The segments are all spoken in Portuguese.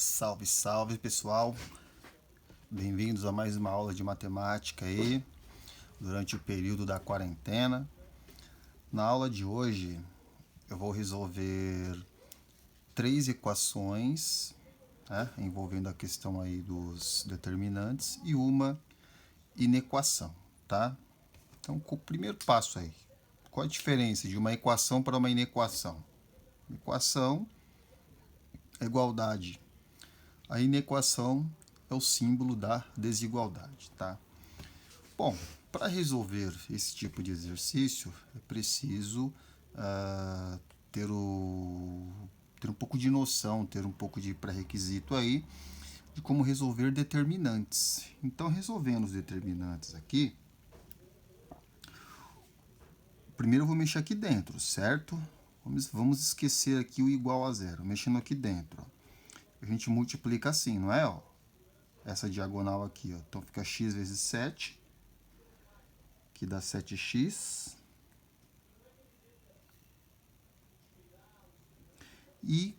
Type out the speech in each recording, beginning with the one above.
Salve, salve pessoal, bem-vindos a mais uma aula de matemática aí, durante o período da quarentena. Na aula de hoje eu vou resolver 3 equações, né, envolvendo a questão aí dos determinantes e uma inequação, tá? Então, o primeiro passo aí, qual a diferença de uma equação para uma inequação? Equação é igualdade. A inequação é o símbolo da desigualdade, tá? Bom, para resolver esse tipo de exercício, é preciso ter um pouco de noção, ter um pouco de pré-requisito aí de como resolver determinantes. Então, resolvendo os determinantes aqui, primeiro eu vou mexer aqui dentro, certo? Vamos esquecer aqui o igual a zero. Mexendo aqui dentro, ó. A gente multiplica assim, não é? Ó? Essa diagonal aqui, ó. Então fica x vezes 7, que dá 7x. E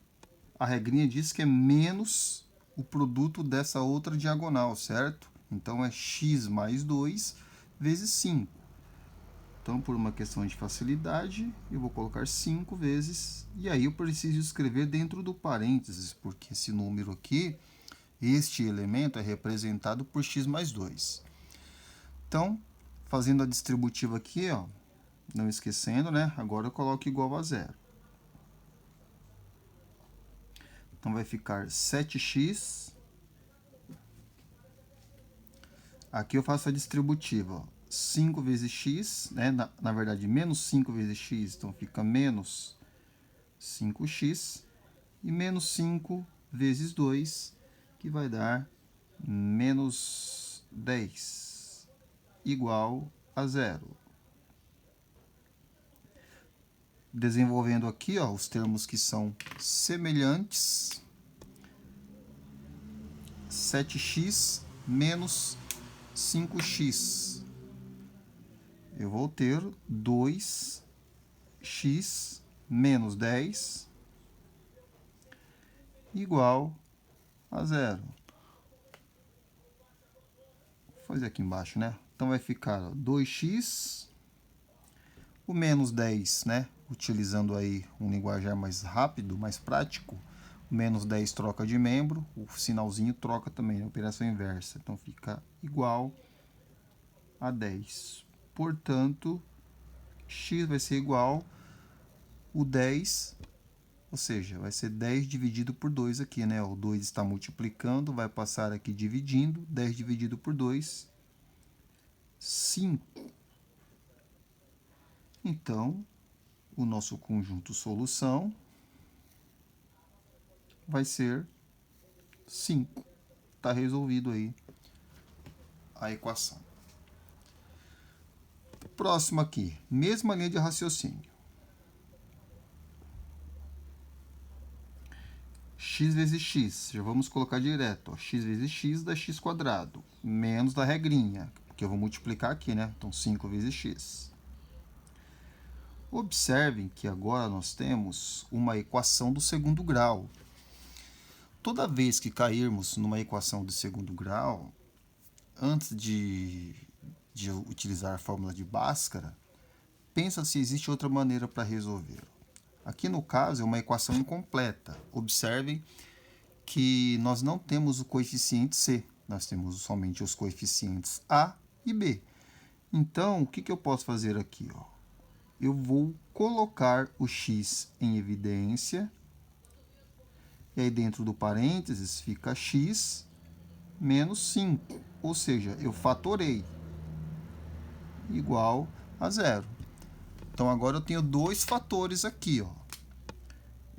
a regrinha diz que é menos o produto dessa outra diagonal, certo? Então é x mais 2 vezes 5. Então, por uma questão de facilidade, eu vou colocar 5 vezes, e aí eu preciso escrever dentro do parênteses, porque esse número aqui, este elemento é representado por x mais 2. Então, fazendo a distributiva aqui, ó, não esquecendo, né? Agora eu coloco igual a zero. Então, vai ficar 7x. Aqui eu faço a distributiva, ó. 5 vezes x, né? Na verdade, menos 5 vezes x, então fica menos 5x. E menos 5 vezes 2, que vai dar menos 10, igual a zero. Desenvolvendo aqui, ó, os termos que são semelhantes. 7x menos 5x. Eu vou ter 2x menos 10 igual a zero. Vou fazer aqui embaixo, né? Então vai ficar, ó, 2x, o menos 10, né? Utilizando aí um linguajar mais rápido, mais prático. O menos 10 troca de membro, o sinalzinho troca também, a operação inversa. Então fica igual a 10. Portanto, x vai ser igual o 10, ou seja, vai ser 10 dividido por 2 aqui, né? O 2 está multiplicando, vai passar aqui dividindo. 10 dividido por 2, 5. Então, o nosso conjunto solução vai ser 5. Está resolvido aí a equação. Próximo aqui, mesma linha de raciocínio. X vezes x, já vamos colocar direto, ó. X vezes x dá x quadrado, menos da regrinha, porque eu vou multiplicar aqui, né? Então, 5 vezes x. Observem que agora nós temos uma equação do segundo grau. Toda vez que cairmos numa equação de segundo grau, antes de utilizar a fórmula de Bhaskara, pensa se existe outra maneira para resolver. Aqui no caso é uma equação incompleta. Observem que nós não temos o coeficiente c, nós temos somente os coeficientes a e b. Então, o que eu posso fazer aqui? Ó? Eu vou colocar o x em evidência, e aí dentro do parênteses fica x menos 5, ou seja, eu fatorei, igual a zero. Então, agora eu tenho dois fatores aqui, ó.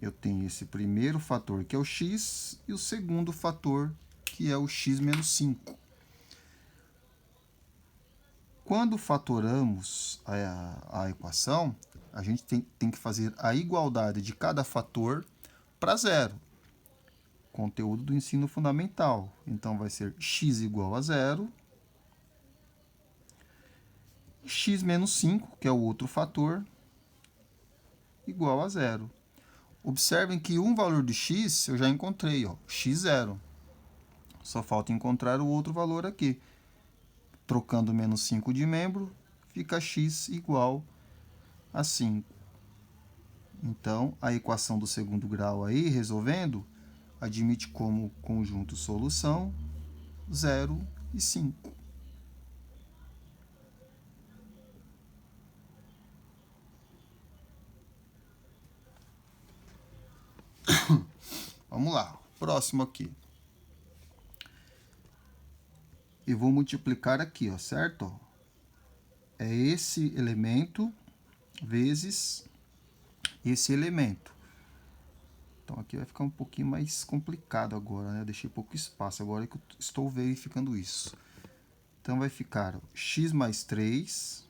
Eu tenho esse primeiro fator, que é o x, e o segundo fator, que é o x menos 5. Quando fatoramos a equação, a gente tem que fazer a igualdade de cada fator para zero. Conteúdo do ensino fundamental. Então, vai ser x igual a zero. X menos 5, que é o outro fator, igual a zero. Observem que um valor de x eu já encontrei, ó, x0. Só falta encontrar o outro valor aqui. Trocando menos 5 de membro, fica x igual a 5. Então, a equação do segundo grau aí, resolvendo, admite como conjunto solução 0 e 5. Vamos lá, próximo aqui. E vou multiplicar aqui, ó, certo? É esse elemento vezes esse elemento. Então, aqui vai ficar um pouquinho mais complicado agora, né? Eu deixei pouco espaço, agora que eu estou verificando isso. Então, vai ficar x mais 3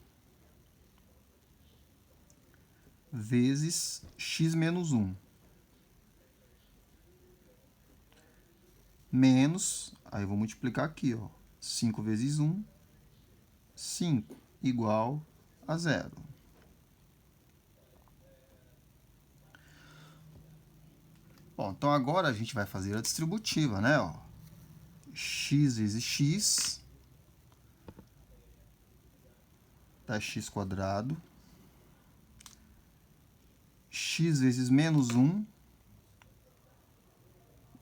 vezes x menos 1. Menos, aí eu vou multiplicar aqui, ó. 5 vezes 1, 5, igual a 0. Bom, então agora a gente vai fazer a distributiva, né? Ó. X vezes x dá x quadrado. X vezes menos 1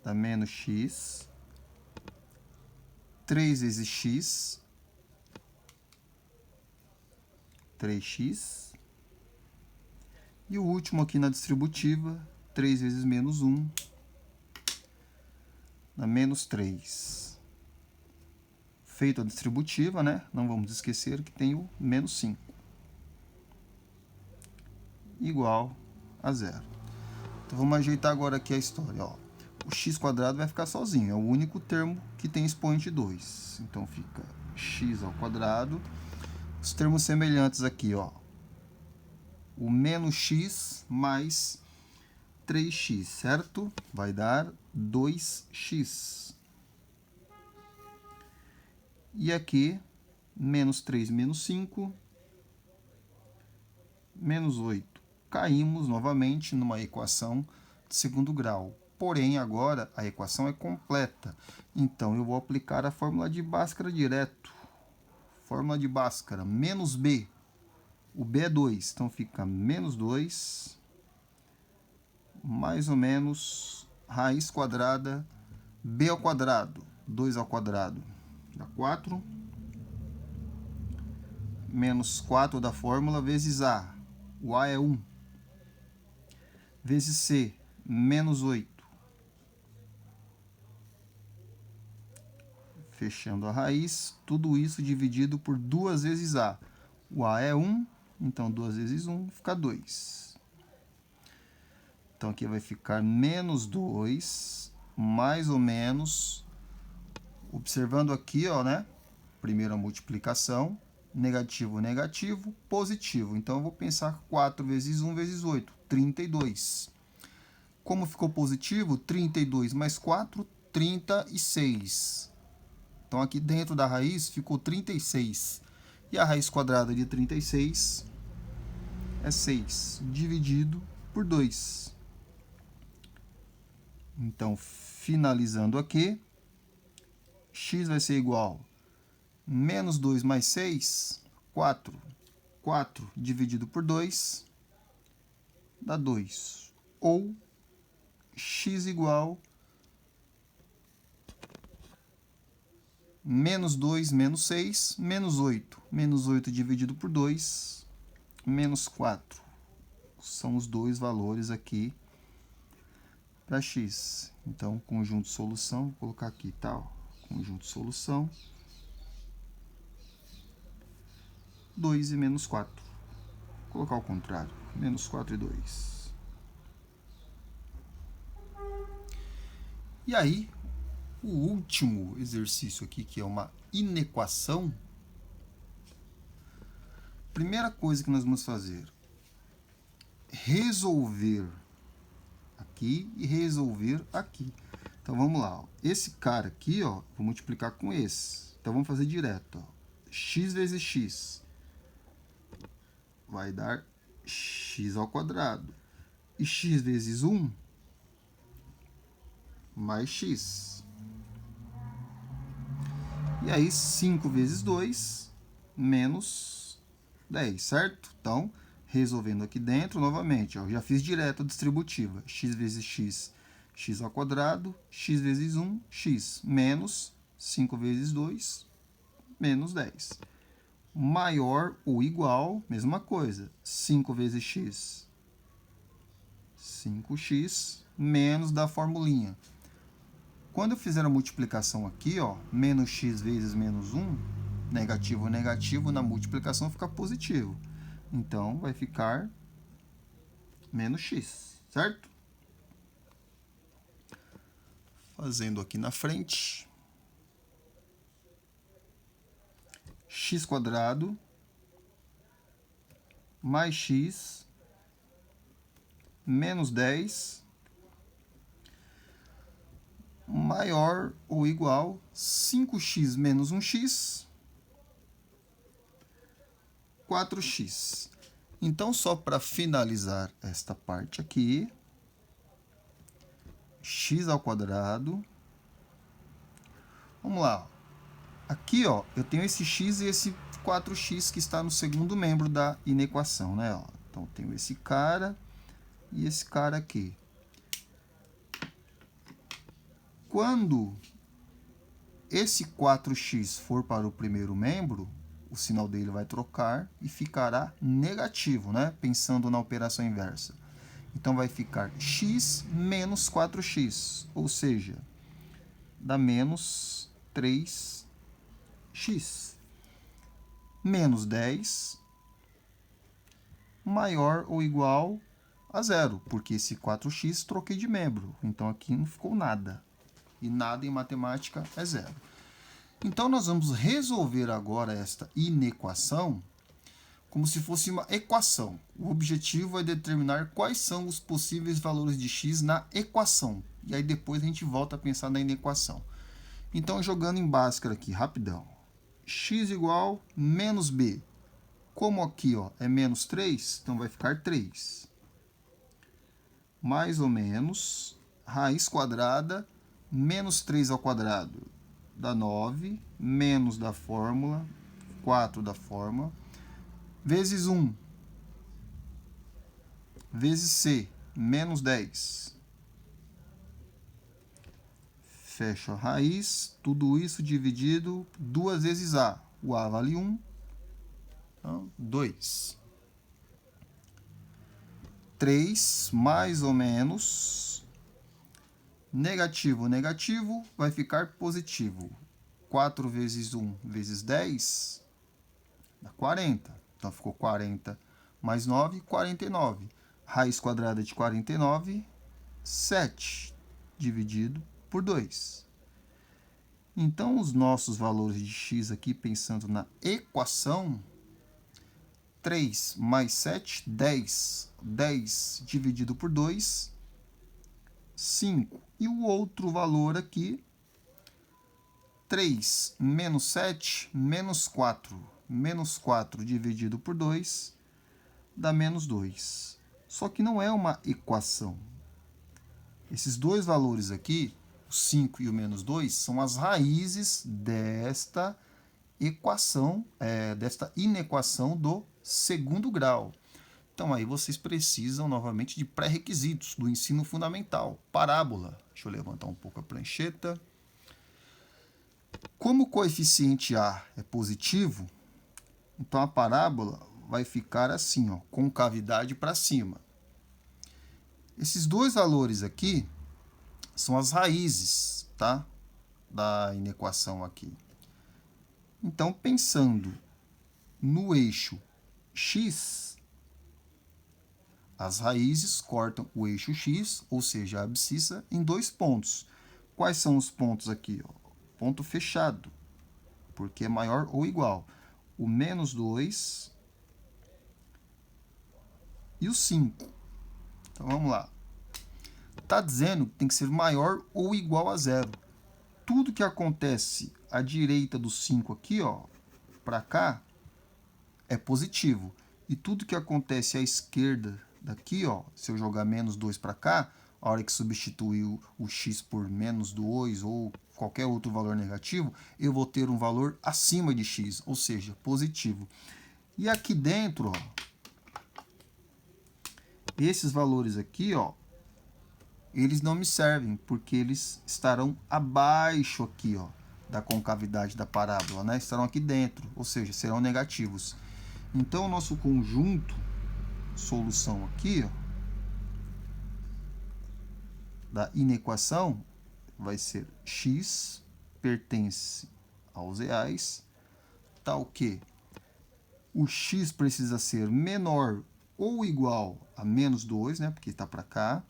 dá menos x. 3 vezes x, 3x. E o último aqui na distributiva, 3 vezes menos 1 dá menos 3. Feita a distributiva, né? Não vamos esquecer que tem o menos 5. Igual a 0. Então, vamos ajeitar agora aqui a história. Ó. O x quadrado vai ficar sozinho, é o único termo que tem expoente 2. Então, fica x ao quadrado. Os termos semelhantes aqui, ó. O menos x mais 3x, certo? Vai dar 2x. E aqui, menos 3 menos 5, menos 8. Caímos novamente numa equação de segundo grau. Porém, agora a equação é completa. Então, eu vou aplicar a fórmula de Bhaskara direto. Fórmula de Bhaskara, menos b. O b é 2, então fica menos 2, mais ou menos, raiz quadrada, b ao quadrado. 2 ao quadrado dá 4. Menos 4 da fórmula vezes a. O a é 1. Vezes c, menos 8. Fechando a raiz, tudo isso dividido por 2 vezes a. O a é 1, então 2 vezes 1 fica 2. Então aqui vai ficar menos 2, mais ou menos, observando aqui, ó, né? Primeira multiplicação, negativo, negativo, positivo. Então eu vou pensar 4 vezes 1 vezes 8, 32. Como ficou positivo, 32 mais 4, 36. Então, aqui dentro da raiz ficou 36. E a raiz quadrada de 36 é 6, dividido por 2. Então, finalizando aqui, x vai ser igual a menos 2 mais 6, 4. 4 dividido por 2 dá 2. Ou x igual a menos 2 menos 6, menos 8. Menos 8 dividido por 2, menos 4. São os dois valores aqui para x. Então, conjunto solução, vou colocar aqui, tá? Conjunto solução, 2 e menos 4. Vou colocar ao contrário, menos 4 e 2. E aí, o último exercício aqui, que é uma inequação. Primeira coisa que nós vamos fazer, resolver aqui e resolver aqui. Então, vamos lá. Ó. Esse cara aqui, ó, vou multiplicar com esse. Então, vamos fazer direto. Ó. X vezes x vai dar x ao quadrado. E x vezes 1 mais x. E aí, 5 vezes 2 menos 10, certo? Então, resolvendo aqui dentro, novamente, ó, eu já fiz direto a distributiva. X vezes x, x ao quadrado, x vezes 1, x, menos 5 vezes 2, menos 10. Maior ou igual, mesma coisa, 5 vezes x, 5x, menos da formulinha. Quando eu fizer a multiplicação aqui, ó, menos x vezes menos 1, negativo, negativo, na multiplicação fica positivo. Então, vai ficar menos x, certo? Fazendo aqui na frente. X quadrado mais x menos 10 maior ou igual 5x menos 1x, 4x. Então, só para finalizar esta parte aqui, x ao quadrado. Vamos lá. Aqui, ó, eu tenho esse x e esse 4x que está no segundo membro da inequação, né? Ó. Então, eu tenho esse cara e esse cara aqui. Quando esse 4x for para o primeiro membro, o sinal dele vai trocar e ficará negativo, né? Pensando na operação inversa. Então, vai ficar x menos 4x, ou seja, dá menos 3x. Menos 10 maior ou igual a zero, porque esse 4x troquei de membro. Então, aqui não ficou nada. E nada em matemática é zero. Então, nós vamos resolver agora esta inequação como se fosse uma equação. O objetivo é determinar quais são os possíveis valores de x na equação. E aí depois a gente volta a pensar na inequação. Então, jogando em Bhaskara aqui, rapidão. X igual menos b. Como aqui, ó, é menos 3, então vai ficar 3. Mais ou menos, raiz quadrada, menos 3 ao quadrado dá 9, menos da fórmula, 4 da fórmula, vezes 1, vezes c, menos 10. Fecho a raiz, tudo isso dividido 2 vezes a. O a vale 1, então 2. 3 mais ou menos, negativo, negativo, vai ficar positivo. 4 vezes 1 vezes 10 dá 40. Então, ficou 40 mais 9, 49. Raiz quadrada de 49, 7, dividido por 2. Então, os nossos valores de x aqui, pensando na equação, 3 mais 7, 10. 10 dividido por 2, 5. E o outro valor aqui, 3 menos 7, menos 4. Menos 4 dividido por 2 dá menos 2. Só que não é uma equação. Esses dois valores aqui, o 5 e o menos 2, são as raízes desta equação, desta inequação do segundo grau. Então, aí vocês precisam, novamente, de pré-requisitos do ensino fundamental. Parábola. Deixa eu levantar um pouco a prancheta. Como o coeficiente A é positivo, então a parábola vai ficar assim, ó, concavidade para cima. Esses dois valores aqui são as raízes, tá, da inequação aqui. Então, pensando no eixo x, as raízes cortam o eixo x, ou seja, a abscissa, em dois pontos. Quais são os pontos aqui? Ó? Ponto fechado, porque é maior ou igual. O menos 2 e o 5. Então, vamos lá. Está dizendo que tem que ser maior ou igual a zero. Tudo que acontece à direita do 5 aqui, ó, para cá, é positivo. E tudo que acontece à esquerda daqui, ó, se eu jogar menos 2 para cá, a hora que substituir o x por menos 2 ou qualquer outro valor negativo, eu vou ter um valor acima de x, ou seja, positivo. E aqui dentro, ó, esses valores aqui, ó, eles não me servem, porque eles estarão abaixo aqui, ó, da concavidade da parábola, né? Estarão aqui dentro, ou seja, serão negativos. Então, o nosso conjunto, solução aqui, ó, da inequação, vai ser x pertence aos reais, tal que o x precisa ser menor ou igual a menos 2, né, porque está para cá,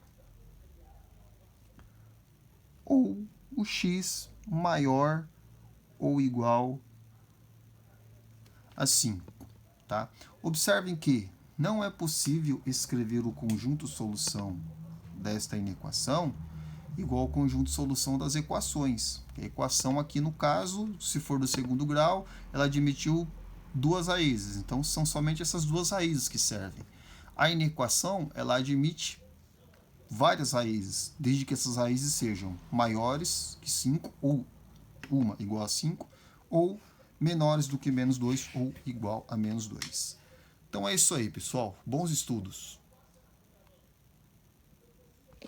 ou o x maior ou igual a 5. Tá? Observem que não é possível escrever o conjunto solução desta inequação igual ao conjunto solução das equações. A equação aqui, no caso, se for do segundo grau, ela admitiu duas raízes. Então, são somente essas duas raízes que servem. A inequação, ela admite várias raízes, desde que essas raízes sejam maiores que 5, ou uma igual a 5, ou menores do que menos 2, ou igual a menos 2. Então é isso aí, pessoal. Bons estudos!